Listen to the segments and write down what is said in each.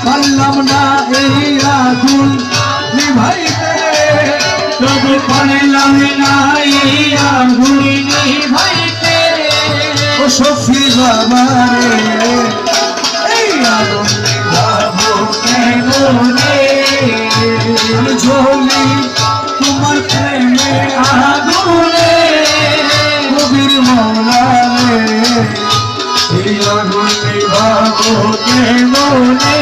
পারলাম না এই আগুন নিভাইতে, তবু পারলাম না এই আগুন নিভাইতে। ও সখী বাবা রে এই আগুন নিভাবো কেমনে জ্বলি তোমার প্রেমে আগুনে, কবির মৌলা রে এই আগুন নিভাবো কেমনে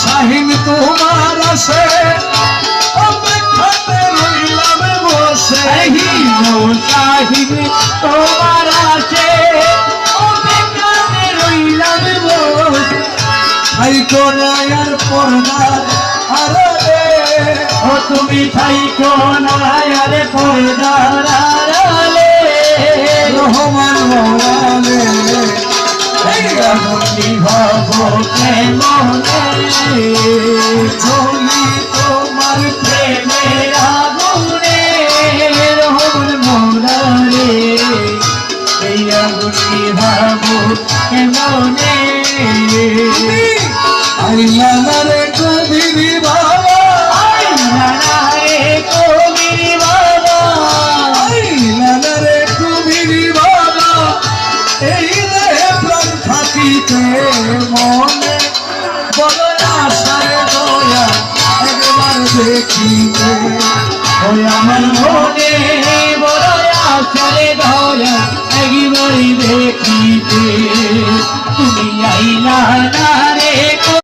শাহিন তোমার আসে অপেক্ষাতে রইলাম বসে, শাহিন তোমার আছে অপেক্ষাতে রইলাম বসে। থাইকো রায়ার পর্দার আড়ালে, ও তুমি থাইকো না আরে পর্দার আড়ালে, রহমান মৌলালে এই আগুন নিভাবো কেমনে জ্বলি তোমার প্রেমের আগুনে, রহমান মৌলা রে এই আগুন নিভাবো কেমনে। আইলানা রে কবির বাবা, আইলানা রে কবির বাবা, আইলানা রে কবির বাবা এই রে প্রাণ থাকিতে মনে বড় আশার দয়া একবার দেখিতে, ওই আমার মনে বড় আশারে দয়া একবারই দেখিতে। তুমি আইলা না